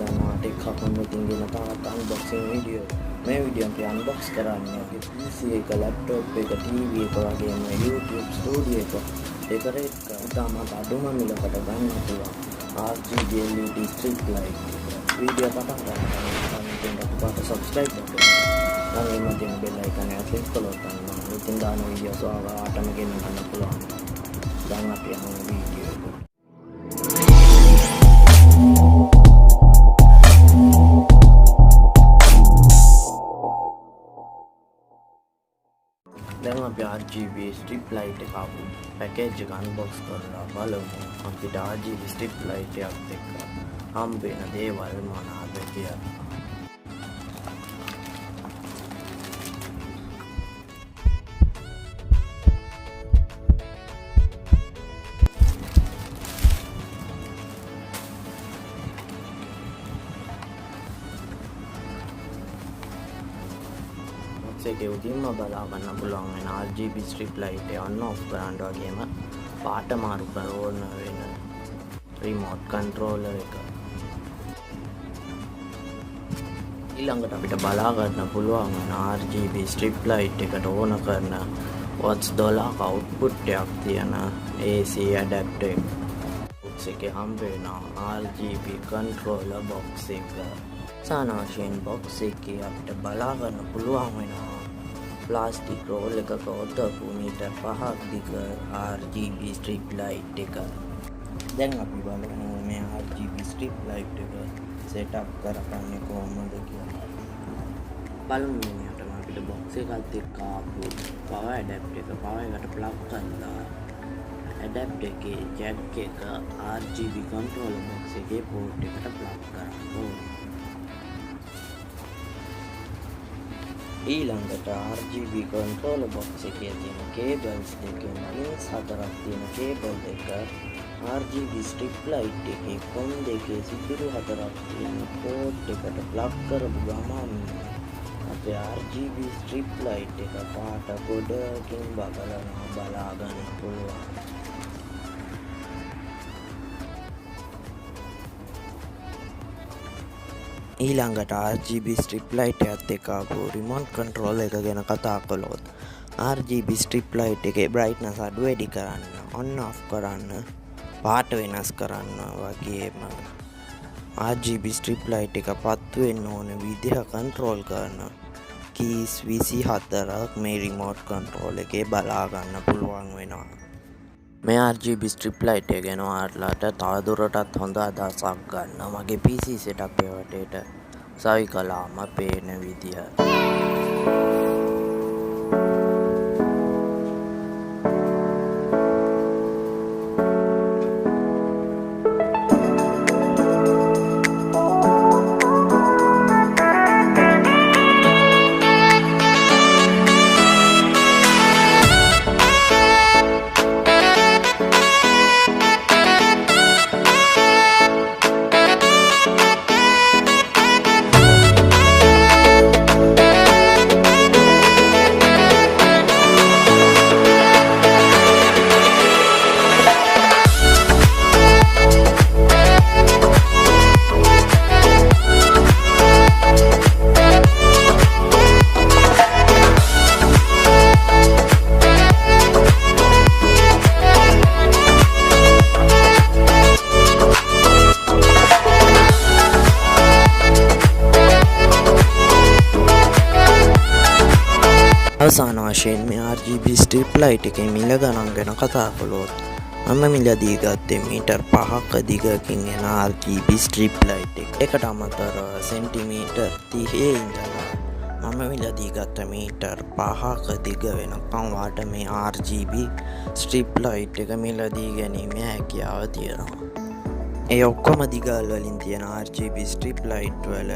පිළිගන්නවා ටෙක් හකම් එකකින් ගෙන තවත් අන්බොක්සිං වීඩියෝ. මේ වීඩියෝ එකේ අන්බොක්ස් කරන්නේ අපි PC එක, ලැප්ටොප් එක, TV එක වගේම YouTube ස්ටුඩියෝ එක ඒකට ඉතාමත් අඩුම මිලකට ගන්න පුළුවන් RGB LED Strip Light. Video පටන් ගන්න කලින් subscribe කරන්න. ළඟම තියෙන bell icon එක click කළොත් තමයි ඉතින් දාන වීඩියෝස් ඔයාලටම ගෙන ගන්න පුළුවන්. දැන් අපි යමු වීඩියෝ එකට. දැන් අපි RGB strip light එක ආපු පැකේජ් එක අන්බොක්ස් කරලා බලමු අපිට RGB strip light එකත් එක්ක හම්බ වෙන දේවල් මොනවාද කියලා. ඒකේ උදින්ම බලා ගන්න පුළුවන් වෙන RGB strip light එක on off කරන්න වගේම පාට මාරු කරන වෙන remote controller එක. ඊළඟට අපිට බලා ගන්න පුළුවන් වෙන RGB strip light එකට ඕන කරන watts 12ක output එකක් තියෙන AC adapter එකේ හම්බ වෙන RGB controller box එක. සානාශයෙන් box එකේ අපිට බලා ගන්න පුළුවන් වෙනවා ප්ලාස්ටික් රෝල් එකක ඔතපු මීටර් 5ක් දිග RGB strip light එක. දැන් අපි බලමු මේ RGB strip light එක setup කරගන්නේ කොහොමද කියලා. බලමු මෙතන අපිට box එකත් එක්ක ආපු power adapter එක power එකට plug කරලා adapter එකේ jack එක RGB controller box එකේ port එකට plug කරන්න ඕනේ. ඊළඟට RGB controller box එකේ තියෙන cables දෙකෙන් Lense 4ක් තියෙන cable දෙක RGB strip light එකේ කොන් දෙකේ සිදුරු 4ක් තියෙන port එකට plug කරපු ගමන් අපේ RGB strip light එක පාට ගොඩකින් බලා ගන්න පුළුවන්. ඊළඟට RGB strip light එකත් එක්ක ආපු remote control එක ගැන කතා කළොත් RGB strip light එකේ brightness අඩු වැඩි කරන්න, on off කරන්න, පාට වෙනස් කරන්න වගේම RGB strip light එක පත්තු වෙන්න ඕන විදිහ control කරන keys 24ක් මේ remote control එකේ බලා ගන්න පුළුවන් වෙනවා. මේ RGB strip light එක ගැන ඔයාලට තවදුරටත් හොඳ අදහසක් ගන්න මගේ PC setup එකට සවි කළාම පේන විදිය. අවසාන වශයෙන් මේ RGB strip light එකේ මිල ගණන් ගැන කතා කළොත් මම මිලදී ගත්තේ මීටර් 5ක දිගකින් එන RGB strip light එක. ඒකට අමතරව සෙන්ටිමීටර් 30 ඉඳලා මම මිලදී ගත්ත මීටර් 5ක දිග වෙනකම් වාට මේ RGB strip light එක මිලදී ගැනීමේ හැකියාව තියෙනවා. ඒ ඔක්කොම දිගල් වලින් තියෙන RGB strip light වල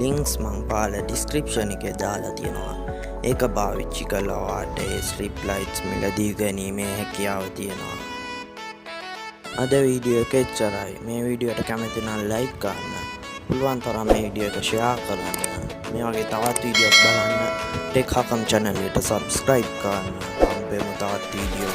links මම පාලා description එකේ දාලා තියෙනවා. ඒක පාවිච්චි කළා වාට ඒ strip lights මිලදී ගැනීමේ හැකියාව තියෙනවා. අද වීඩියෝ එක එච්චරයි. මේ වීඩියෝ එකට කැමති නම් like කරන්න. පුළුවන් තරම් මේ වීඩියෝ එක share කරන්න. මේ වගේ තවත් වීඩියෝස් බලන්න ටෙක් හකම් channel එකට subscribe කරන්න. හම්බෙමු තවත් වීඩියෝ